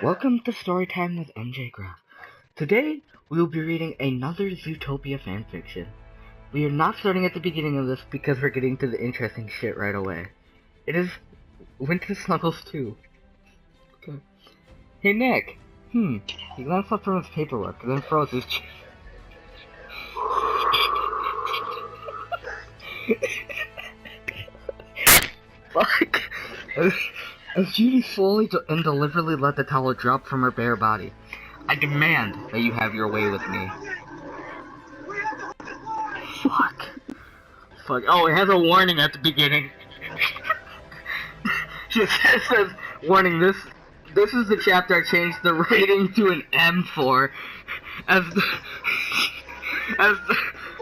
Welcome to Storytime with mjgraf. Today, we will be reading another Zootopia fanfiction. We are not starting at the beginning of this because we're getting to the interesting shit right away. It is Winter Snuggles 2. Okay. Hey Nick! He glanced up from his paperwork and then froze his Fuck! As Judy slowly and deliberately let the towel drop from her bare body. I demand that you have your way with me. Fuck. Oh, it has a warning at the beginning. It says, warning, this is the chapter I changed the rating to an M for.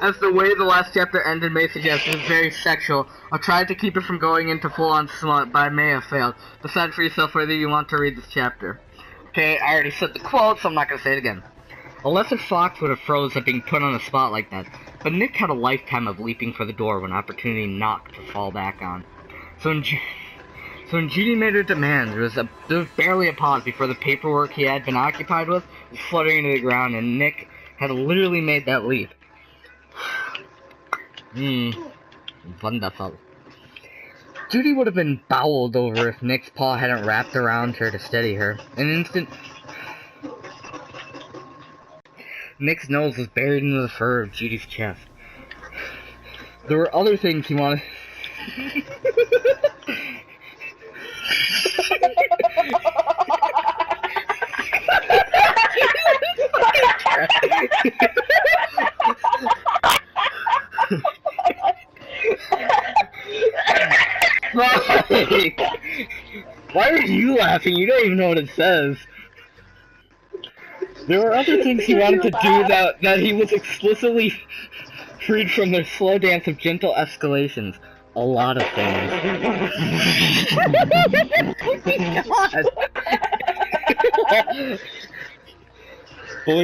As the way the last chapter ended may suggest, it is very sexual. I tried to keep it from going into full-on smut, but I may have failed. Decide for yourself whether you want to read this chapter. Okay, I already said the quote, so I'm not going to say it again. A lesser fox would have froze at being put on the spot like that, but Nick had a lifetime of leaping for the door when opportunity knocked to fall back on. So when Judy made her demand, there was barely a pause before the paperwork he had been occupied with was fluttering to the ground, and Nick had literally made that leap. Wonderful. Judy would have been bowled over if Nick's paw hadn't wrapped around her to steady her. In an instant, Nick's nose was buried into the fur of Judy's chest. There were other things he wanted. Why are you laughing? You don't even know what it says. There were other things he wanted to do that he was explicitly freed from their slow dance of gentle escalations. A lot of things. Oh my God. But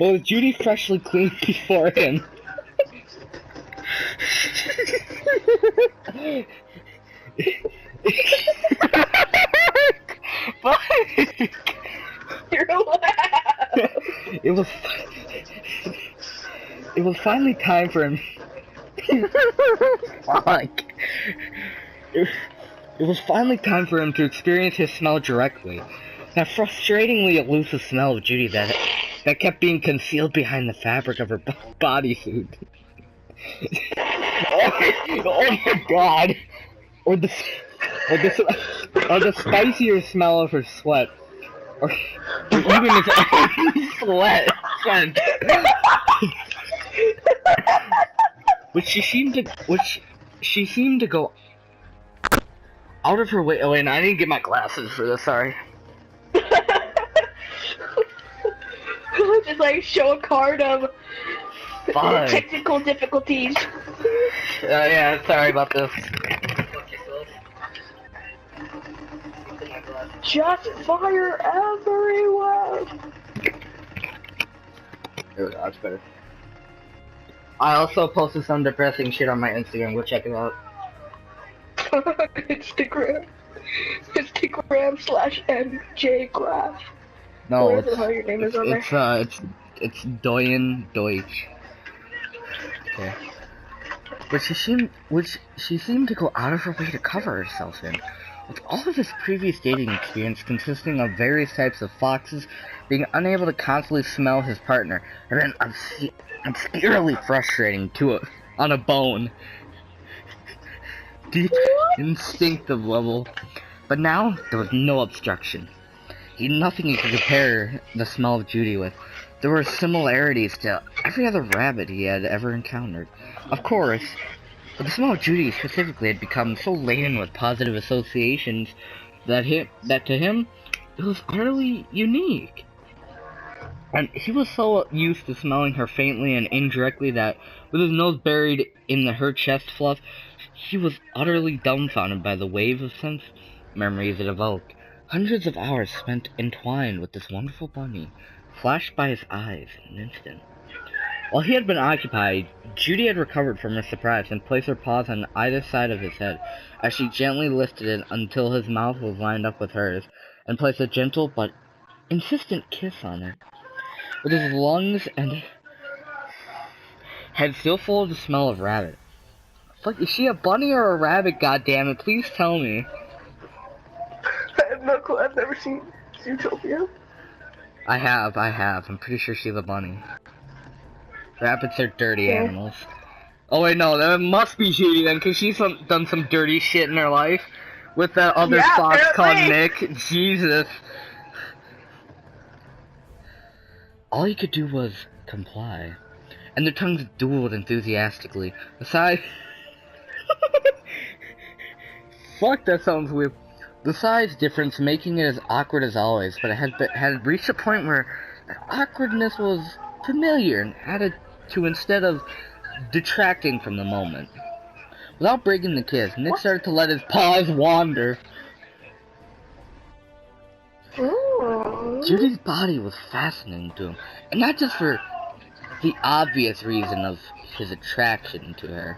with Judy freshly cleaned before him. It was finally time for him. Fuck. It was finally time for him to experience his smell directly. That frustratingly elusive smell of Judy that kept being concealed behind the fabric of her bodysuit. Oh my God! Or the spicier smell of her sweat, or even his own sweat scent, which she seemed to go out of her way. Oh, and I didn't get my glasses for this. Sorry. Just like show a card of technical difficulties. Yeah, sorry about this. Just fire everywhere. There we go, that's better. I also posted some depressing shit on my Instagram. Go check it out. Instagram/mjgraf. No, how your name is on there. It's Doyen Deutsch. Okay. But she seemed to go out of her way to cover herself in. With all of his previous dating experience consisting of various types of foxes being unable to constantly smell his partner, had been obscurely frustrating on a bone. Deep instinctive level. But now there was no obstruction. He had nothing he could compare the smell of Judy with. There were similarities to every other rabbit he had ever encountered. Of course, but the smell of Judy specifically had become so laden with positive associations that to him, it was utterly unique. And he was so used to smelling her faintly and indirectly that, with his nose buried in her chest fluff, he was utterly dumbfounded by the wave of sense memories it evoked. Hundreds of hours spent entwined with this wonderful bunny flashed by his eyes in an instant. While he had been occupied, Judy had recovered from her surprise and placed her paws on either side of his head as she gently lifted it until his mouth was lined up with hers, and placed a gentle but insistent kiss on it. With his lungs and head still full of the smell of rabbit. Fuck, is she a bunny or a rabbit, goddammit? Please tell me. I have no clue. I've never seen Zootopia. I have. I'm pretty sure she's a bunny. Rabbits are dirty animals. Oh wait, no, that must be Judy then, because she's done some dirty shit in her life. With that other fox called Nick. Jesus. All he could do was comply. And their tongues dueled enthusiastically. Aside... Fuck, that sounds weird. The size difference making it as awkward as always, but it had reached a point where the awkwardness was familiar and added to instead of detracting from the moment. Without breaking the kiss, Nick started to let his paws wander. Ooh. Judy's body was fascinating to him, and not just for the obvious reason of his attraction to her.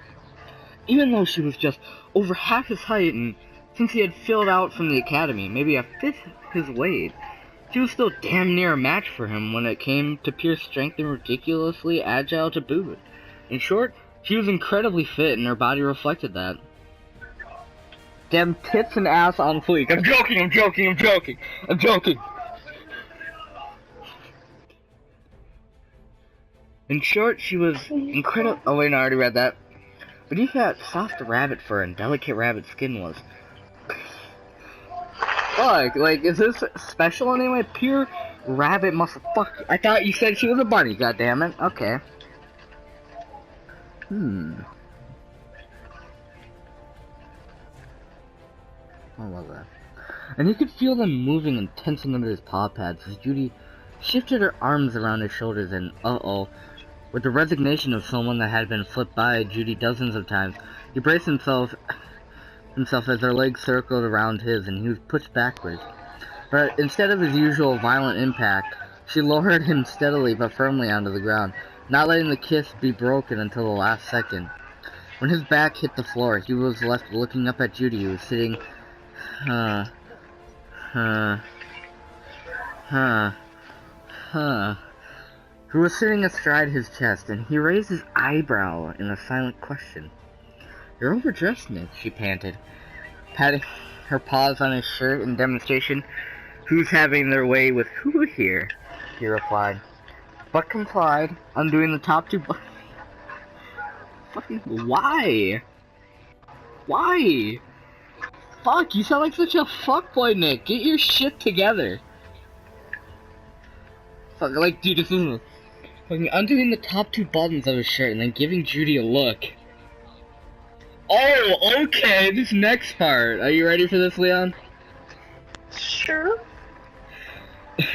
Even though she was just over half his height, and since he had filled out from the academy, maybe a fifth his weight, she was still damn near a match for him when it came to pure strength and ridiculously agile to boot. In short, she was incredibly fit, and her body reflected that. Damn tits and ass on fleek. I'm joking. In short, she was incredible. Oh wait, no, I already read that. Beneath that soft rabbit fur and delicate rabbit skin was... Fuck, like, is this special anyway? Pure rabbit muscle. Fuck, I thought you said she was a bunny, goddammit. Okay. I love that. And he could feel them moving and tensing under his paw pads as Judy shifted her arms around his shoulders and, with the resignation of someone that had been flipped by Judy dozens of times, he braced himself as her legs circled around his and he was pushed backwards. But instead of his usual violent impact, she lowered him steadily but firmly onto the ground, not letting the kiss be broken until the last second. When his back hit the floor, he was left looking up at Judy, who was sitting, who was sitting astride his chest, and he raised his eyebrow in a silent question. "You're overdressed, Nick," she panted, patting her paws on his shirt in demonstration. "Who's having their way with who here?" he replied, but complied, undoing the top two Fucking why? Why? Fuck, you sound like such a fuckboy, Nick. Get your shit together. Fuck, like, dude, this is fucking undoing the top two buttons of his shirt and then giving Judy a look. Oh, okay, this next part. Are you ready for this, Leon? Sure.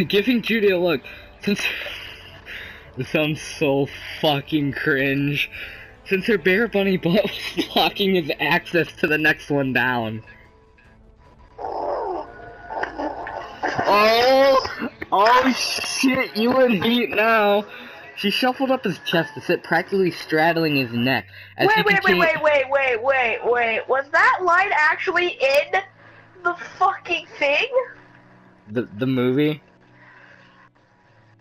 Giving Judy a look. Since... This sounds so fucking cringe. Since her bare bunny butt was blocking his access to the next one down. Oh shit, you in heat now. She shuffled up his chest to sit practically straddling his neck. As wait. Was that line actually in the fucking thing? The movie?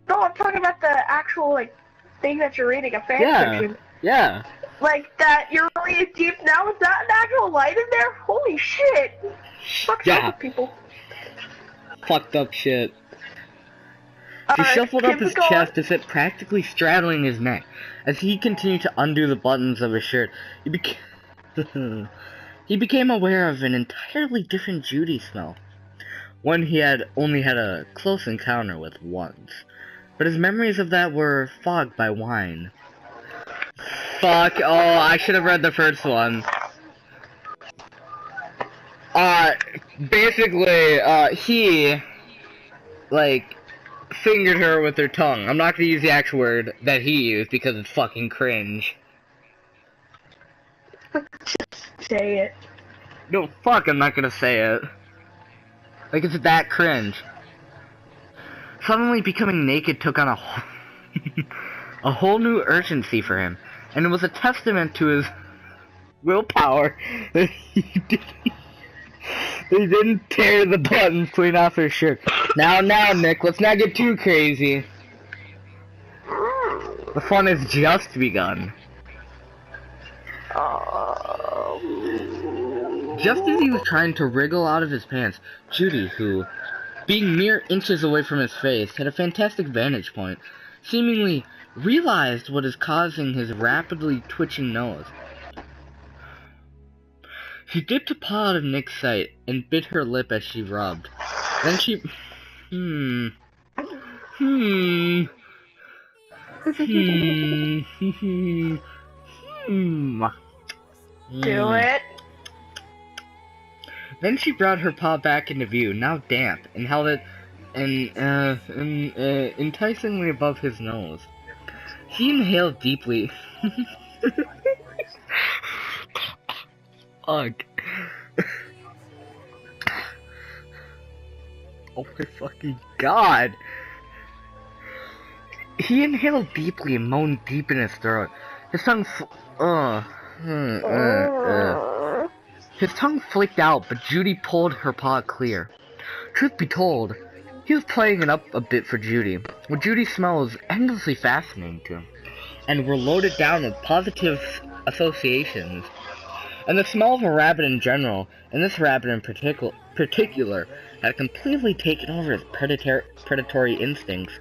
No, I'm talking about the actual, like, thing that you're reading, a fanfiction. Yeah. Like, that you're really deep now? Is that an actual line in there? Holy shit. Fuck's up with people. Fucked up shit. She shuffled up his chest to sit practically straddling his neck. As he continued to undo the buttons of his shirt, he became aware of an entirely different Judy smell. One he had only had a close encounter with once. But his memories of that were fogged by wine. Fuck, oh, I should have read the first one. Basically, he, like, fingered her with her tongue. I'm not gonna use the actual word that he used because it's fucking cringe. Just say it. No, fuck, I'm not gonna say it. Like, it's that cringe. Suddenly becoming naked took on a a whole new urgency for him, and it was a testament to his willpower that he didn't tear the buttons clean off his shirt. Now, Nick, let's not get too crazy. The fun has just begun. Just as he was trying to wriggle out of his pants, Judy, who, being mere inches away from his face, had a fantastic vantage point, seemingly realized what is causing his rapidly twitching nose. She dipped a paw out of Nick's sight and bit her lip as she rubbed. Then she... Do it. Then she brought her paw back into view, now damp, and held it enticingly above his nose. He inhaled deeply. Ugh. Oh my fucking god. He inhaled deeply and moaned deep in his throat. His tongue His tongue flicked out, but Judy pulled her paw clear. Truth be told, he was playing it up a bit for Judy. What Judy's smell was endlessly fascinating to him, and were loaded down with positive associations. And the smell of a rabbit in general, and this rabbit in particular, had completely taken over his predatory instincts.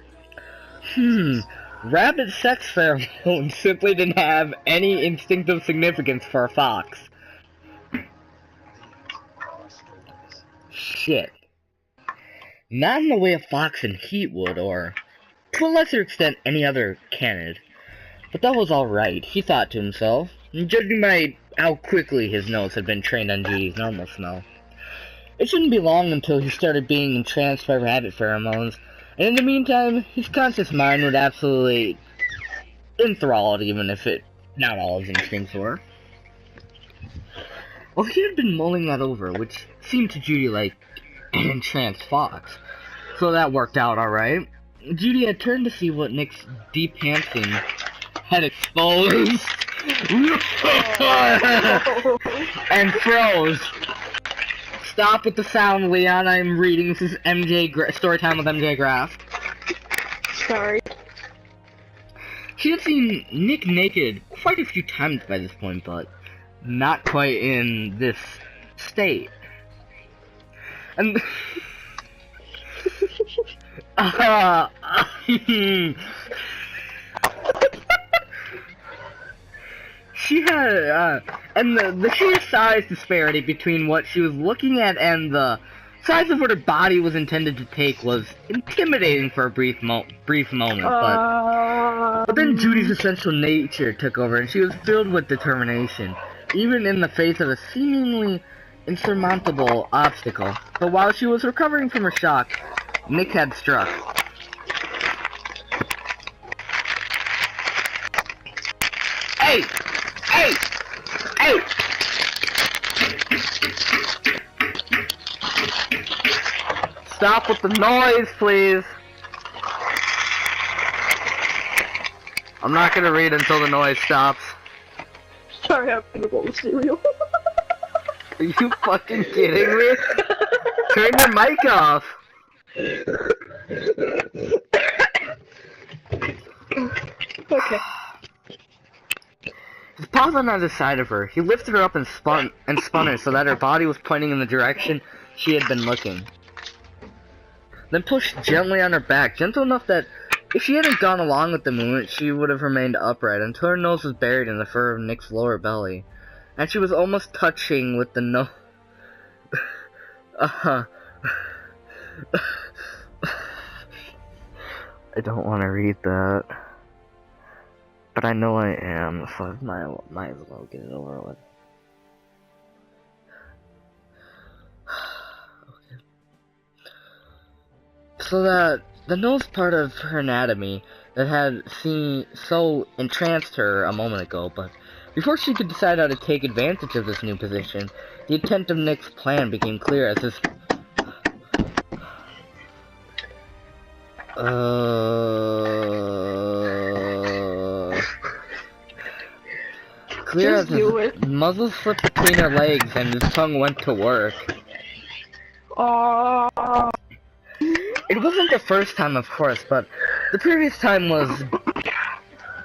Rabbit sex pheromones simply didn't have any instinctive significance for a fox. Shit. Not in the way a fox in heat would, or, to a lesser extent, any other canid. But that was alright, he thought to himself, judging by how quickly his nose had been trained on Judy's normal smell. It shouldn't be long until he started being entranced by rabbit pheromones, and in the meantime, his conscious mind would absolutely enthrall it, even if not all his instincts were. Well, he had been mulling that over, which seemed to Judy like an entranced fox, so that worked out alright. Judy had turned to see what Nick's deep panting had exposed, and froze. Stop with the sound, Leon. I'm reading. This is Storytime with mjgraf. Sorry. She had seen Nick naked quite a few times by this point, but not quite in this state. And she had, and the sheer size disparity between what she was looking at and the size of what her body was intended to take was intimidating for a brief moment, but then Judy's essential nature took over, and she was filled with determination, even in the face of a seemingly insurmountable obstacle. But while she was recovering from her shock, Nick had struck. Hey! Hey! Hey! Stop with the noise, please. I'm not gonna read until the noise stops. Sorry, I'm gonna bowl of cereal. Are you fucking kidding me? Turn your mic off. Okay. His paws on either side of her, he lifted her up and spun her so that her body was pointing in the direction she had been looking. Then pushed gently on her back, gentle enough that if she hadn't gone along with the movement, she would have remained upright until her nose was buried in the fur of Nick's lower belly, and she was almost touching with the nose. I don't want to read that, but I know I am, so I might as well get it over with. Okay. So that the nose part of her anatomy that had so entranced her a moment ago, but before she could decide how to take advantage of this new position, the intent of Nick's plan became clear as his... clear Just as his do it. muzzle slipped between her legs and his tongue went to work. It wasn't the first time, of course, but the previous time was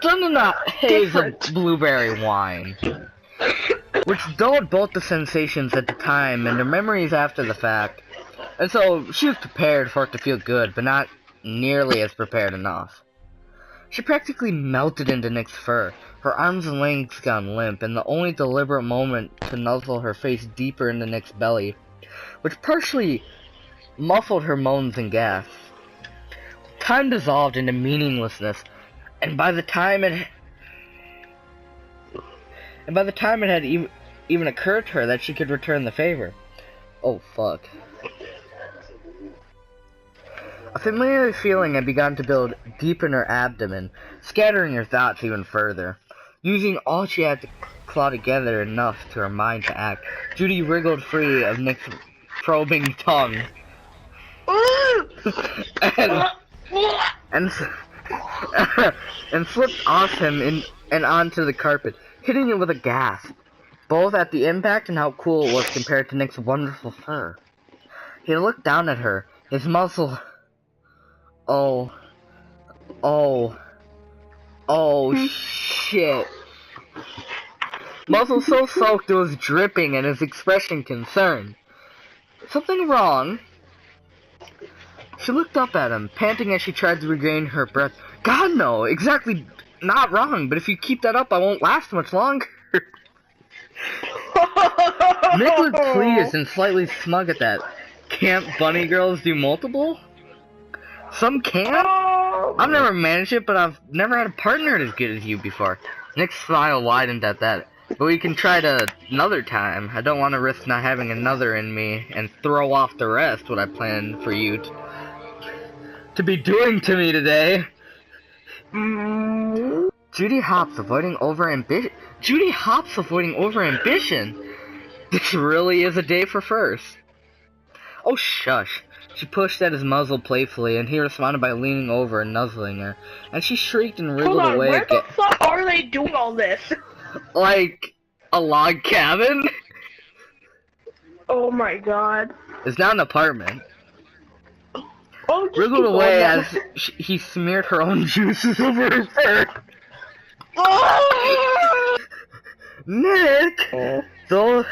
done in a haze of blueberry wine, which dulled both the sensations at the time and the memories after the fact. And so she was prepared for it to feel good, but not nearly as prepared enough. She practically melted into Nick's fur. Her arms and legs gone limp, and the only deliberate moment to nuzzle her face deeper into Nick's belly, which partially muffled her moans and gasps. Time dissolved into meaninglessness, and by the time it had even occurred to her that she could return the favor. Oh fuck. A familiar feeling had begun to build deep in her abdomen, scattering her thoughts even further. Using all she had to claw together enough to her mind to act, Judy wriggled free of Nick's probing tongue. and slipped off him and onto the carpet, hitting it with a gasp, both at the impact and how cool it was compared to Nick's wonderful fur. He looked down at her, his muzzle... Oh, shit. Muzzle so soaked it was dripping and his expression concerned. Something wrong? She looked up at him, panting as she tried to regain her breath. God, no, exactly not wrong, but if you keep that up, I won't last much longer. Nick looked pleased and slightly smug at that. Can't bunny girls do multiple? Some can? I've never managed it, but I've never had a partner as good as you before. Nick's smile widened at that. But we can try it another time. I don't want to risk not having another in me and throw off the rest what I plan for you to be doing to me today. Judy hops, avoiding over-ambition. This really is a day for firsts. Oh, shush. She pushed at his muzzle playfully, and he responded by leaning over and nuzzling her. And she shrieked and wriggled away where again. the fuck are they doing all this? Like a log cabin? Oh my god. It's not an apartment. Oh, Wriggled away as he smeared her own juices over her fur. Nick! Though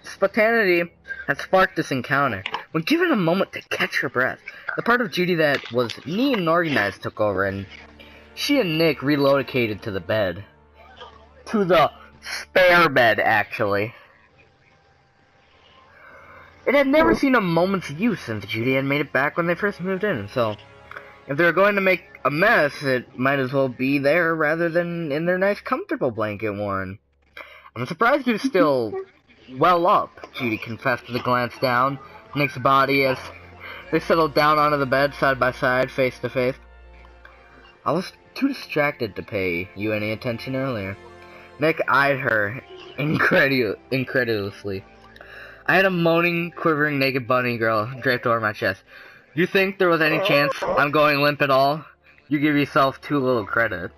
spontaneity had sparked this encounter. When given a moment to catch her breath, the part of Judy that was neat and organized took over, and she and Nick relocated to the bed. To the spare bed, actually. It had never seen a moment's use since Judy had made it back when they first moved in, so if they were going to make a mess, it might as well be there rather than in their nice comfortable blanket warren. I'm surprised you're still well up, Judy confessed with a glance down Nick's body as they settled down onto the bed side by side, face to face. I was too distracted to pay you any attention earlier. Nick eyed her incredulously. I had a moaning, quivering, naked bunny girl draped over my chest. You think there was any chance I'm going limp at all? You give yourself too little credit.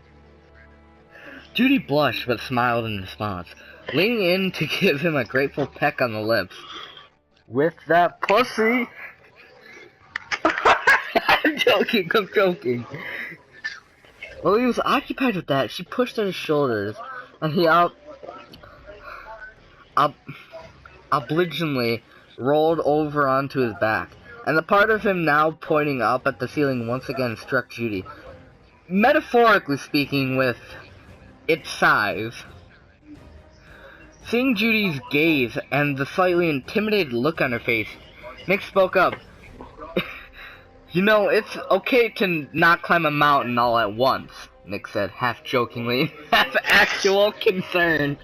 Judy blushed but smiled in response, leaning in to give him a grateful peck on the lips. With that pussy! I'm joking. While he was occupied with that, she pushed at his shoulders, and he obligingly rolled over onto his back, and the part of him now pointing up at the ceiling once again struck Judy, metaphorically speaking, with its size. Seeing Judy's gaze and the slightly intimidated look on her face, Nick spoke up. You know, it's okay to not climb a mountain all at once, Nick said, half jokingly, half actual concern.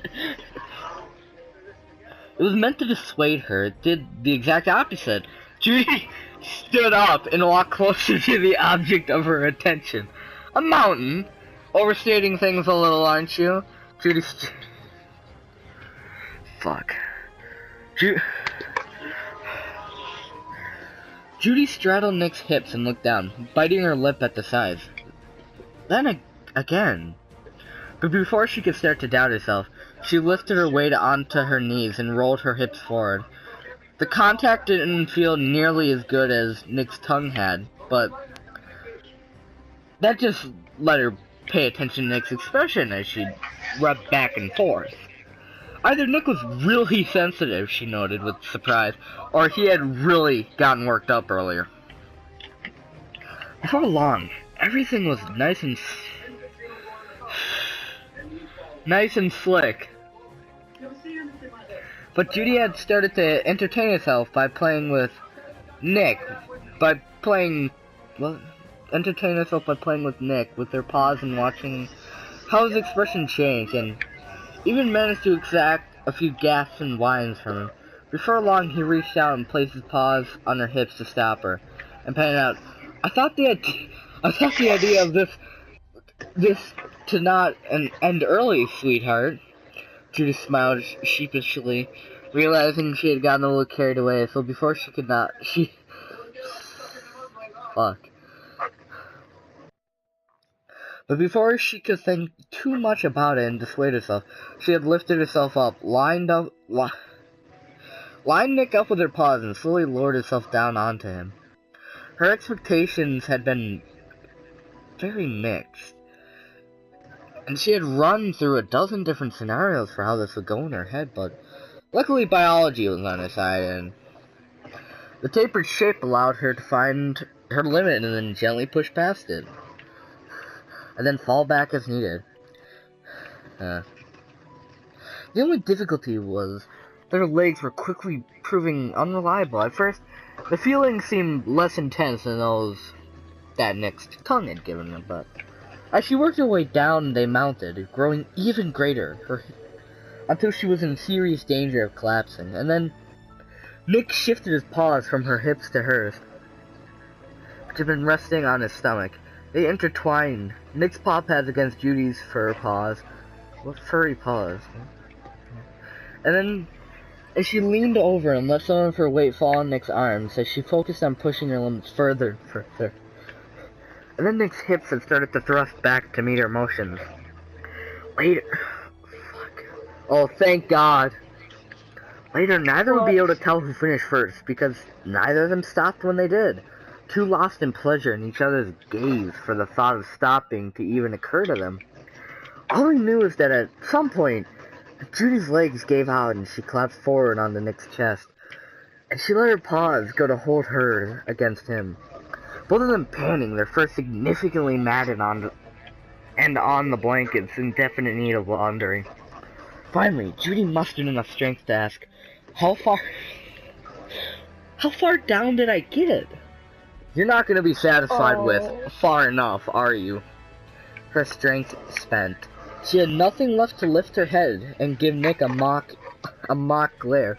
It was meant to dissuade her. It did the exact opposite. Judy stood up and walked closer to the object of her attention. A mountain? Overstating things a little, aren't you? Judy straddled Nick's hips and looked down, biting her lip at the sides. Then again, But before she could start to doubt herself, she lifted her weight onto her knees and rolled her hips forward. The contact didn't feel nearly as good as Nick's tongue had, but that just let her pay attention to Nick's expression as she rubbed back and forth. Either Nick was really sensitive, she noted with surprise, or he had really gotten worked up earlier. Before long, everything was nice and slick. But Judy had started to entertain herself by playing with Nick, with her paws and watching how his expression changed, and even managed to exact a few gasps and whines from him. Before long, he reached out and placed his paws on her hips to stop her, and panted out, I thought the idea of this to not end early, sweetheart." Judy smiled sheepishly, realizing she had gotten a little carried away, so before she could not, But before she could think too much about it and dissuade herself, she had lifted herself up, lined Nick up with her paws, and slowly lowered herself down onto him. Her expectations had been very mixed, and she had run through a dozen different scenarios for how this would go in her head, but luckily biology was on her side, and the tapered shape allowed her to find her limit and then gently push past it, and then fall back as needed. The only difficulty was that her legs were quickly proving unreliable. At first, the feeling seemed less intense than those that Nick's tongue had given her, but as she worked her way down, they mounted, growing even greater, until she was in serious danger of collapsing. And then Nick shifted his paws from her hips to hers, which had been resting on his stomach. They intertwined, Nick's paw pads against Judy's furry paws. And then, as she leaned over and let some of her weight fall on Nick's arms, as she focused on pushing her limits further. And then Nick's hips had started to thrust back to meet her motions. Later... Oh, thank God. Later, neither would be able to tell who finished first, because neither of them stopped when they did. Too lost in pleasure in each other's gaze for the thought of stopping to even occur to them. All he knew is that at some point, Judy's legs gave out and she collapsed forward onto Nick's chest, and she let her paws go to hold her against him. Both of them panting, their fur significantly matted on the blankets, in definite need of laundering. Finally, Judy mustered enough strength to ask, How far down did I get? You're not going to be satisfied with far enough, are you? Her strength spent. She had nothing left to lift her head and give Nick a mock glare.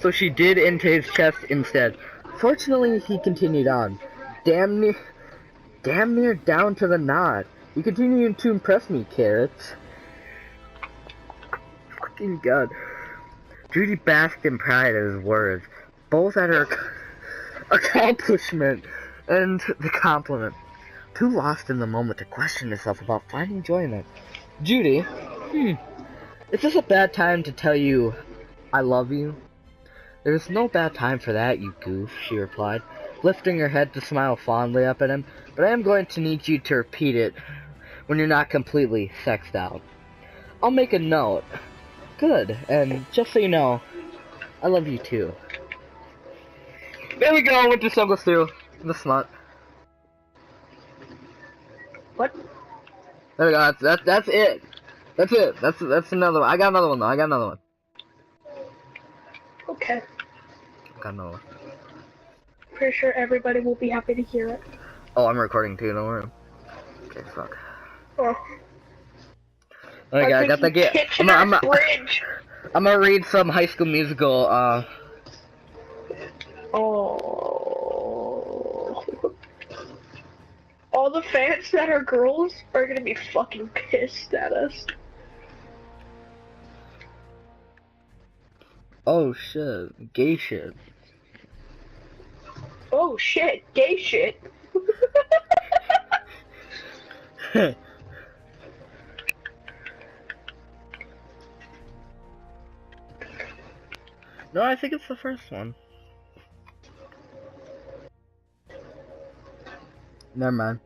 So she did into his chest instead. Fortunately, he continued on. Damn near down to the knot. You continue to impress me, Carrots. Fucking God. Judy basked in pride at his words, both at her accomplishment and the compliment. Too lost in the moment to question herself about finding joy in it. Judy, is this a bad time to tell you I love you? There's no bad time for that, you goof, she replied, lifting her head to smile fondly up at him, but I am going to need you to repeat it when you're not completely sexed out. I'll make a note. Good, and just so you know, I love you too. There we go, Winter Sun goes through. The smut. What? There we go, that's it. That's it. That's another one. I got another one though, Okay. Got another one. Pretty sure everybody will be happy to hear it. Oh, I'm recording too, don't worry. Okay, fuck. Oh. Okay, I got the get. I'm gonna read some High School Musical, Oh. All the fans that are girls are gonna be fucking pissed at us. Oh shit, gay shit. Oh shit, gay shit. No, I think it's the first one. Never mind.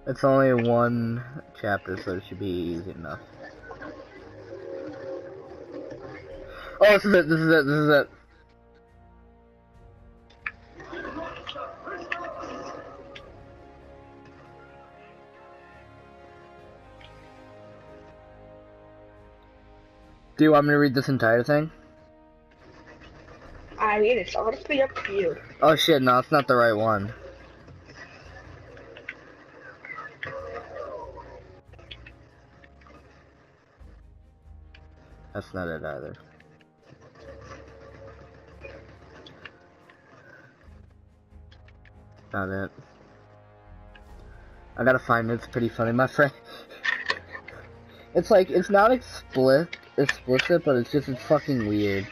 It's only one chapter, so it should be easy enough. Oh, this is it, this is it, this is it. Do you want me to read this entire thing? I mean, it's honestly up to you. Oh shit, no, it's not the right one. That's not it either. Not it. I gotta find it, it's pretty funny, my friend. It's like, it's not explicit, but it's just, it's fucking weird.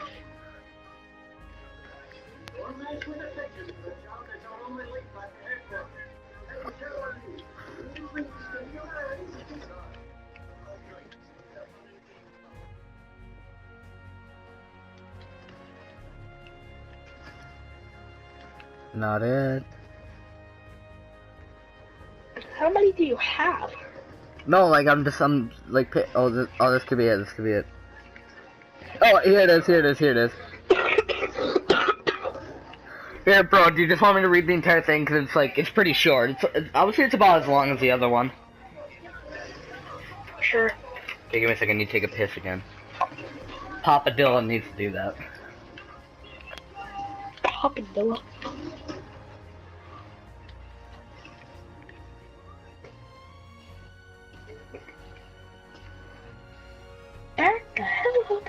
Not it. How many do you have? No, like, I'm like, oh, this could be it, this could be it. Oh, here it is, here it is, here it is. Here, bro, do you just want me to read the entire thing? Because it's, like, it's pretty short. I would say it's about as long as the other one. Sure. Okay, give me a second, I need to take a piss again. Papa Dylan needs to do that. Papa Dylan. What the hell?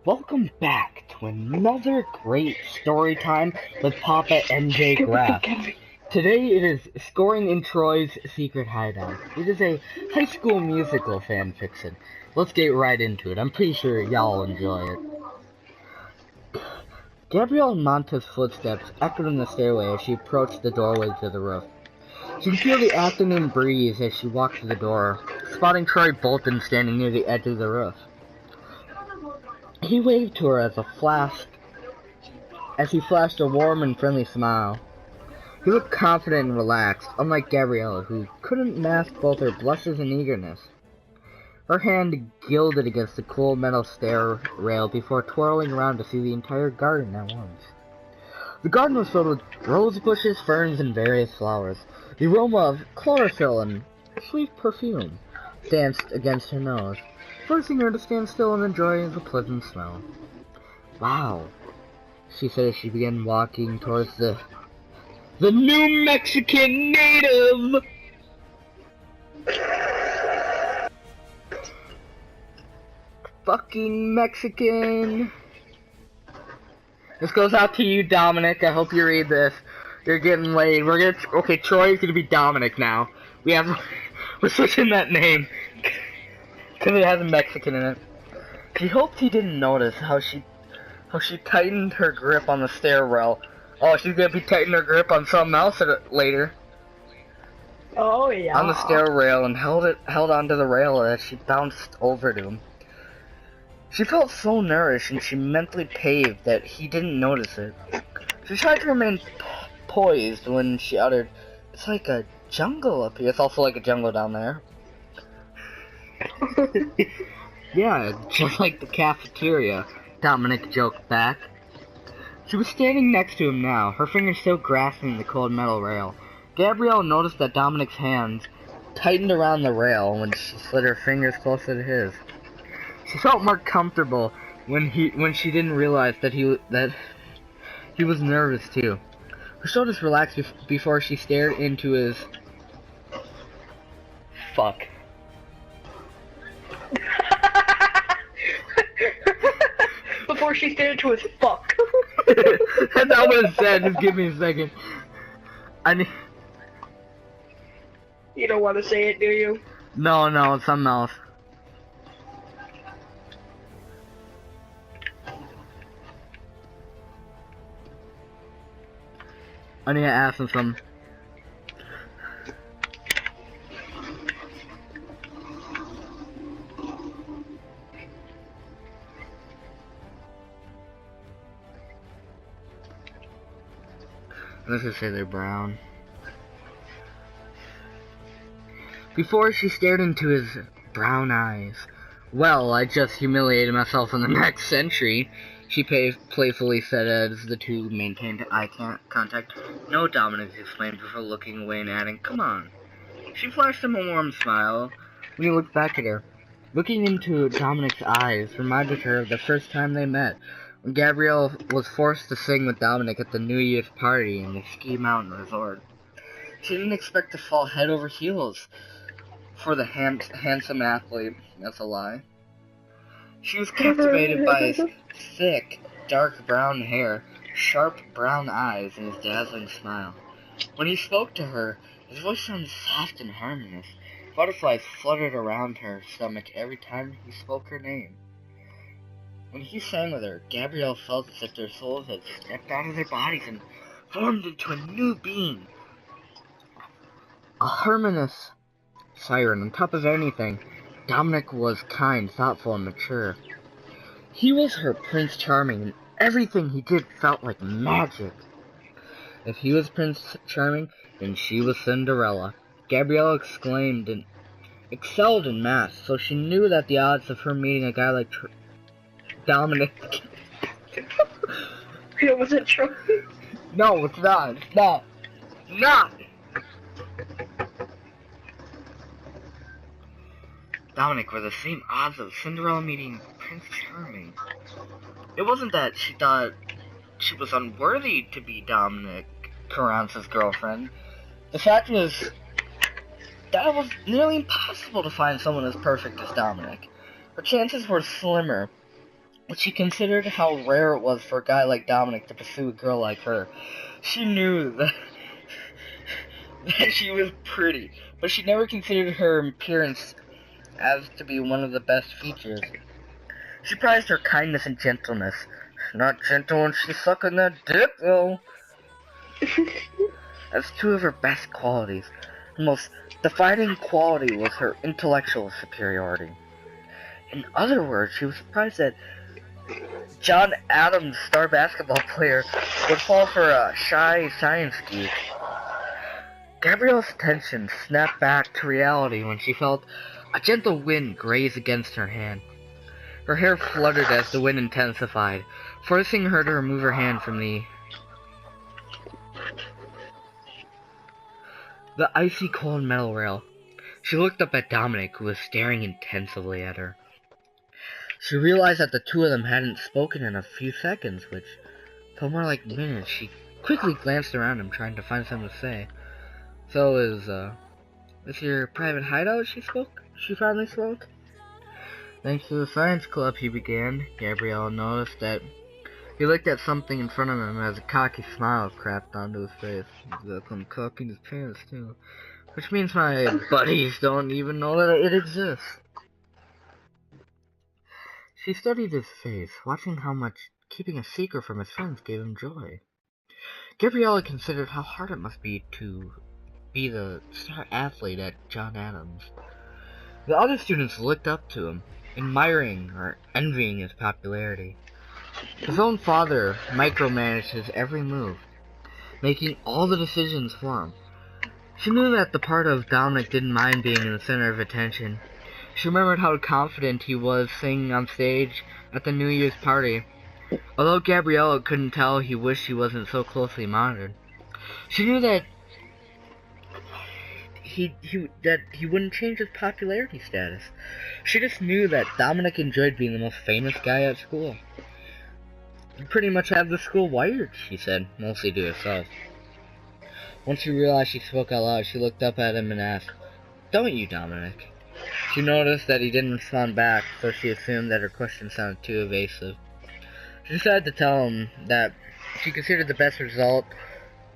Welcome back to another great story time with Papa mjgraf. Today it is Scoring in Troy's Secret Hideout. It is a high school musical fan fiction. Let's get right into it. I'm pretty sure y'all will enjoy it. Gabrielle Monta's footsteps echoed in the stairway as she approached the doorway to the roof. She could feel the afternoon breeze as she walked to the door, spotting Troy Bolton standing near the edge of the roof. He waved to her as he flashed a warm and friendly smile. He looked confident and relaxed, unlike Gabriella, who couldn't mask both her blushes and eagerness. Her hand gilded against the cool metal stair rail before twirling around to see the entire garden at once. The garden was filled with rose bushes, ferns, and various flowers. The aroma of chlorophyll and sweet perfume danced against her nose, forcing her to stand still and enjoy the pleasant smell. Wow, she said as she began walking towards the New Mexican native! Fucking Mexican! This goes out to you, Dominic. I hope you read this. You're getting laid. Okay, Troy's gonna be Dominic now. We're switching that name. Because it has a Mexican in it. She hoped he didn't notice how she tightened her grip on the stair rail. Oh, she's gonna be tightening her grip on something else later. Oh yeah. On the stair rail and held onto the rail as she bounced over to him. She felt so nourished and she mentally paved that he didn't notice it. She tried to remain poised when she uttered, "It's like a jungle up here." It's also like a jungle down there. Yeah, just like the cafeteria. Dominic joked back. She was standing next to him now, her fingers still grasping the cold metal rail. Gabrielle noticed that Dominic's hands tightened around the rail when she slid her fingers closer to his. She felt more comfortable when she didn't realize that he was nervous too. Her shoulders relaxed before she stared into his... Fuck. Before she stared into his fuck. That's not what it said. Just give me a second. You don't want to say it, do you? No, it's something else. I need to ask him something. Let's just say they're brown. Before she stared into his brown eyes. Well, I just humiliated myself in the next century, she playfully said as the two maintained eye contact. No, Dominic explained before looking away and adding, come on. She flashed him a warm smile when he looked back at her. Looking into Dominic's eyes reminded her of the first time they met, when Gabrielle was forced to sing with Dominic at the New Year's party in the Ski Mountain Resort. She didn't expect to fall head over heels for the handsome athlete. That's a lie. She was captivated by his thick, dark brown hair, sharp brown eyes, and his dazzling smile. When he spoke to her, his voice sounded soft and harmonious. Butterflies fluttered around her stomach every time he spoke her name. When he sang with her, Gabrielle felt as if their souls had stepped out of their bodies and formed into a new being. A harmonious siren. On top of anything, Dominic was kind, thoughtful, and mature. He was her Prince Charming, and everything he did felt like magic. If he was Prince Charming, then she was Cinderella. Gabrielle excelled in math, so she knew that the odds of her meeting a guy like Dominic... It wasn't true. No, it's not. It's not. Not! Dominic were the same odds of Cinderella meeting Prince Charming. It wasn't that she thought she was unworthy to be Dominic Carance's girlfriend. The fact was that it was nearly impossible to find someone as perfect as Dominic. Her chances were slimmer, but she considered how rare it was for a guy like Dominic to pursue a girl like her. She knew that she was pretty, but she never considered her appearance as to be one of the best features. She prized her kindness and gentleness. Not gentle when she's sucking that dick, though. As two of her best qualities. Her most defining quality was her intellectual superiority. In other words, she was surprised that John Adams, star basketball player, would fall for a shy science geek. Gabrielle's attention snapped back to reality when she felt a gentle wind graze against her hand. Her hair fluttered as the wind intensified, forcing her to remove her hand from the icy cold metal rail. She looked up at Dominic, who was staring intensively at her. She realized that the two of them hadn't spoken in a few seconds, which felt more like minutes. She quickly glanced around him, trying to find something to say. So, is this your private hideout? She finally spoke. Thanks to the science club, he began. Gabrielle noticed that he looked at something in front of him as a cocky smile crept onto his face. He's got some cock in his pants, too. Which means my buddies don't even know that it exists. She studied his face, watching how much keeping a secret from his friends gave him joy. Gabriella considered how hard it must be to be the star athlete at John Adams. The other students looked up to him, admiring or envying his popularity. His own father micromanaged his every move, making all the decisions for him. She knew that the part of Dominic didn't mind being in the center of attention. She remembered how confident he was singing on stage at the New Year's party, Although Gabriella couldn't tell, he wished he wasn't so closely monitored. She knew that he wouldn't change his popularity status. She just knew that Dominic enjoyed being the most famous guy at school. You pretty much have the school wired, she said, mostly to herself. Once she realized she spoke out loud, she looked up at him and asked, "Don't you, Dominic?" She noticed that he didn't respond back, so she assumed that her question sounded too evasive. She decided to tell him that she considered the best result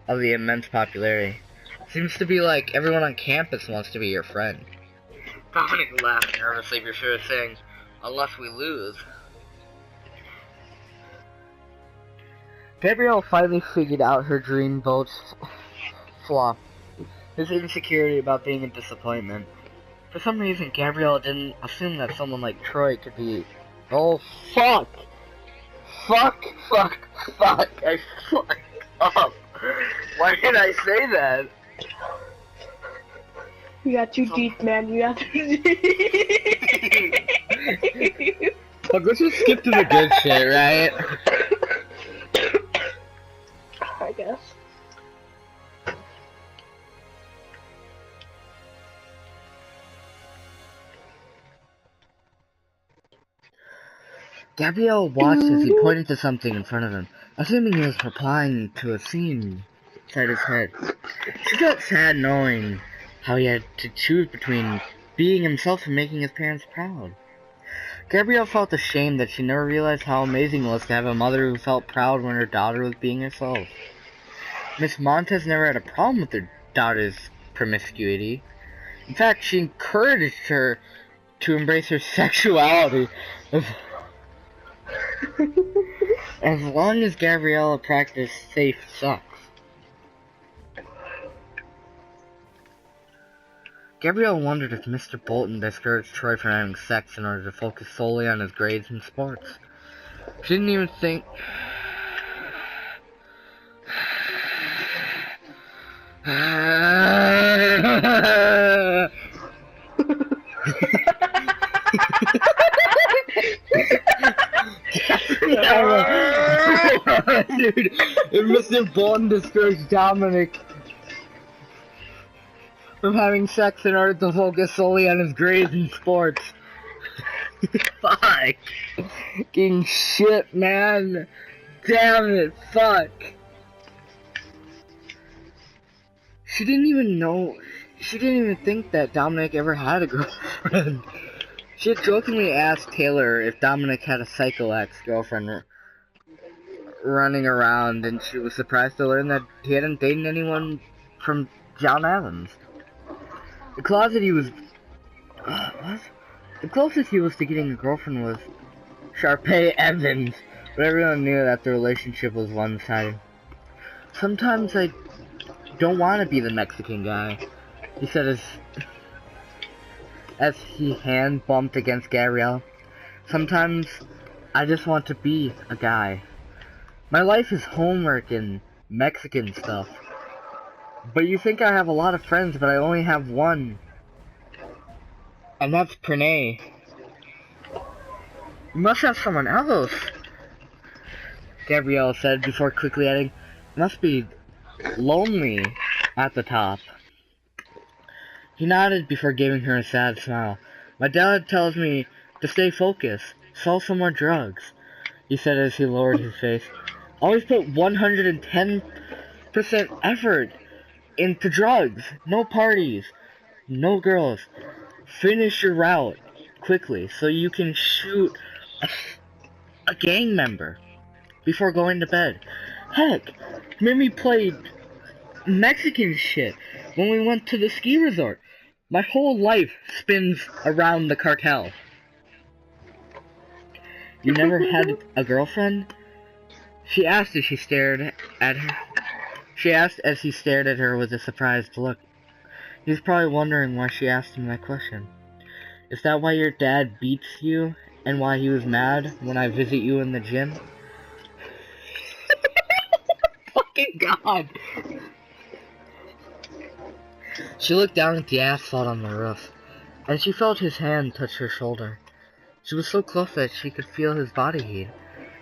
of the immense popularity. Seems to be like everyone on campus wants to be your friend. Dominic laughed nervously before saying, "Unless we lose." Gabrielle finally figured out her dream vote's flaw. His insecurity about being a disappointment. For some reason, Gabrielle didn't assume that someone like Troy could be... Oh, fuck! Fuck! I fucked up! Why did I say that? You got too deep, man. You got too deep. Look, let's just skip to the good shit, right? I guess. Gabrielle watched as he pointed to something in front of him, assuming he was replying to a scene inside his head. She got sad knowing how he had to choose between being himself and making his parents proud. Gabrielle felt ashamed that she never realized how amazing it was to have a mother who felt proud when her daughter was being herself. Miss Montez never had a problem with her daughter's promiscuity. In fact, she encouraged her to embrace her sexuality as long as Gabriella practiced safe sex. Gabrielle wondered if Mr. Bolton discouraged Troy from having sex in order to focus solely on his grades and sports. She didn't even think... Dude, if Mr. Bolton discouraged Dominic from having sex in order to focus solely on his grades and sports. Fuck. Fucking shit, man. Damn it, fuck. She didn't even think that Dominic ever had a girlfriend. She had jokingly asked Taylor if Dominic had a psycho ex-girlfriend running around, and she was surprised to learn that he hadn't dated anyone from John Adams. The closest he was to getting a girlfriend was Sharpay Evans, but everyone knew that the relationship was one-sided. "Sometimes I don't want to be the Mexican guy," he said as he hand bumped against Gabrielle. "Sometimes I just want to be a guy. My life is homework and Mexican stuff. But you think I have a lot of friends, but I only have one. And that's Pranay. You must have someone else," Gabrielle said before quickly adding, "Must be lonely at the top." He nodded before giving her a sad smile. "My dad tells me to stay focused, sell some more drugs," he said as he lowered his face. "Always put 110% effort into drugs. No parties, no girls. Finish your route quickly so you can shoot a gang member before going to bed. Heck, made me play Mexican shit when we went to the ski resort. My whole life spins around the cartel." "You never had a girlfriend?" She asked as he stared at her with a surprised look. He was probably wondering why she asked him that question. "Is that why your dad beats you, and why he was mad when I visit you in the gym?" Fucking God! She looked down at the asphalt on the roof, and she felt his hand touch her shoulder. She was so close that she could feel his body heat.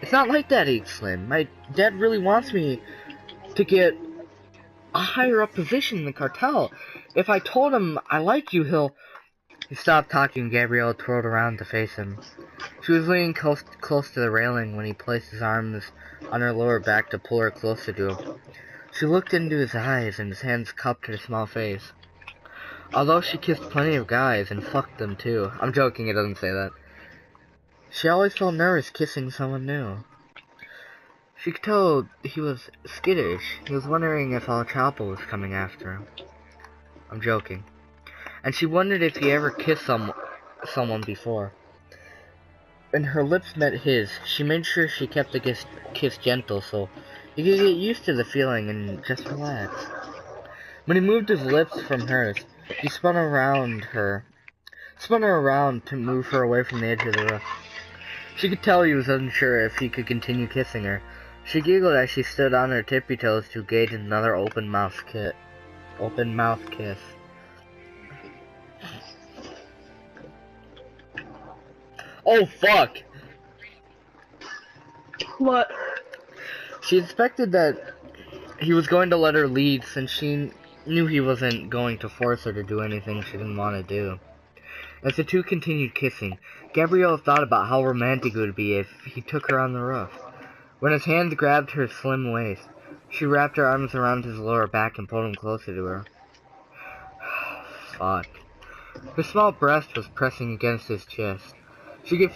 It's not like that, he exclaimed. My dad really wants me to get a higher up position in the cartel. If I told him I like you, he'll... He stopped talking and Gabrielle twirled around to face him. She was leaning close to the railing when he placed his arms on her lower back to pull her closer to him. She looked into his eyes and his hands cupped her small face. Although she kissed plenty of guys and fucked them too. I'm joking, it doesn't say that. She always felt nervous kissing someone new. She could tell he was skittish. He was wondering if El Chapo was coming after him. I'm joking. And she wondered if he ever kissed someone before. When her lips met his, she made sure she kept the kiss gentle so he could get used to the feeling and just relax. When he moved his lips from hers, he spun her around to move her away from the edge of the roof. She could tell he was unsure if he could continue kissing her. She giggled as she stood on her tippy toes to gauge another open mouth kiss. Oh fuck! What? She expected that he was going to let her lead since she knew he wasn't going to force her to do anything she didn't want to do. As the two continued kissing, Gabrielle thought about how romantic it would be if he took her on the roof. When his hands grabbed her slim waist, she wrapped her arms around his lower back and pulled him closer to her. Fuck. Her small breast was pressing against his chest. She could...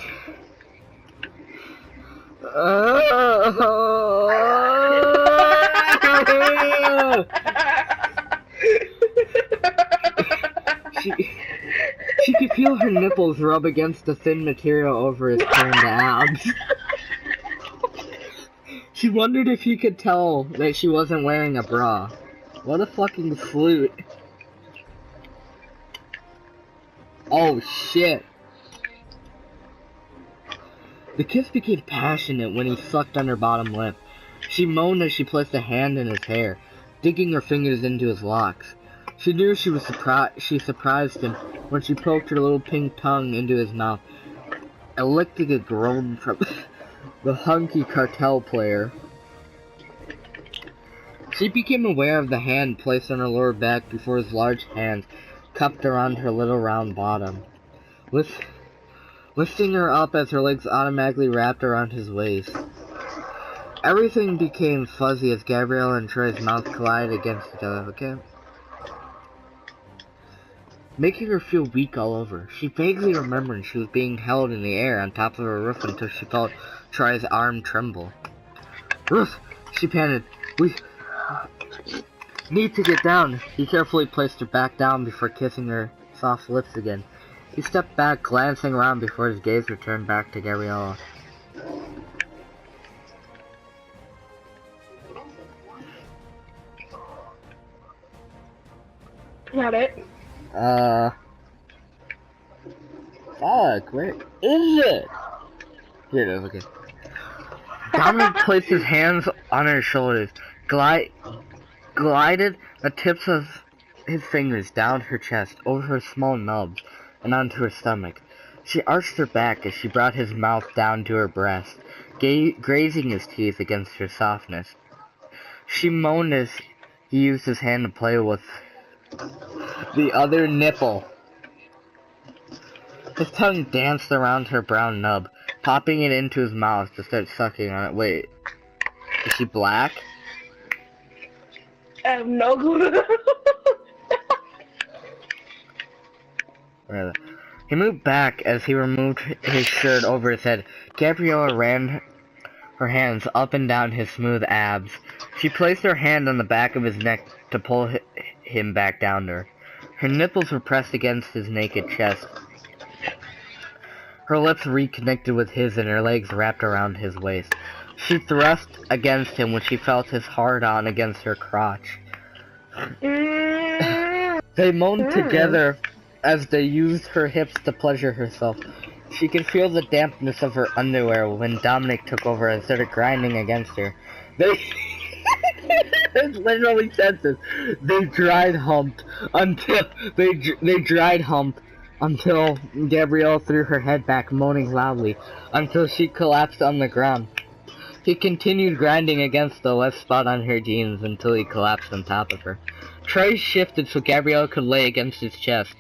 She could feel her nipples rub against the thin material over his turned abs. She wondered if he could tell that she wasn't wearing a bra. What a fucking flute. Oh shit. The kiss became passionate when he sucked on her bottom lip. She moaned as she placed a hand in his hair, digging her fingers into his locks. She knew she surprised him when she poked her little pink tongue into his mouth, elicting a groan from the hunky cartel player. She became aware of the hand placed on her lower back before his large hands cupped around her little round bottom, lifting her up as her legs automatically wrapped around his waist. Everything became fuzzy as Gabrielle and Troy's mouths collided against each other, okay? Making her feel weak all over. She vaguely remembered she was being held in the air on top of a roof until she felt Troy's arm tremble. Roof! She panted. We need to get down. He carefully placed her back down before kissing her soft lips again. He stepped back, glancing around before his gaze returned back to Gabriella. Got it. Fuck, where is it? Here it is, okay. Dominic placed his hands on her shoulders, glided the tips of his fingers down her chest, over her small nubs, and onto her stomach. She arched her back as she brought his mouth down to her breast, grazing his teeth against her softness. She moaned as he used his hand to play with the other nipple. His tongue danced around her brown nub, popping it into his mouth to start sucking on it. Wait, is she black? I have no clue. Really? He moved back as he removed his shirt over his head. Gabriella ran her hands up and down his smooth abs. She placed her hand on the back of his neck to pull him back down to her. Her nipples were pressed against his naked chest. Her lips reconnected with his and her legs wrapped around his waist. She thrust against him when she felt his hard-on against her crotch. They moaned together as they used her hips to pleasure herself. She could feel the dampness of her underwear when Dominic took over and started grinding against her. It literally says this. They dry humped until Gabrielle threw her head back, moaning loudly, until she collapsed on the ground. He continued grinding against the left spot on her jeans until he collapsed on top of her. Troy shifted so Gabriella could lay against his chest.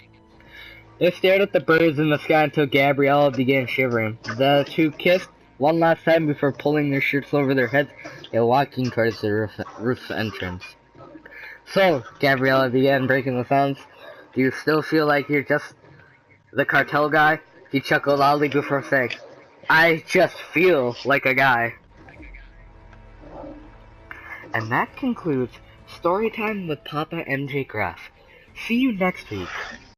They stared at the birds in the sky until Gabriella began shivering. The two kissed one last time before pulling their shirts over their heads and walking towards the roof entrance. So, Gabriella began breaking the silence. Do you still feel like you're just the cartel guy? He chuckled loudly before saying, I just feel like a guy. And that concludes Storytime with Papa MJ Graf. See you next week.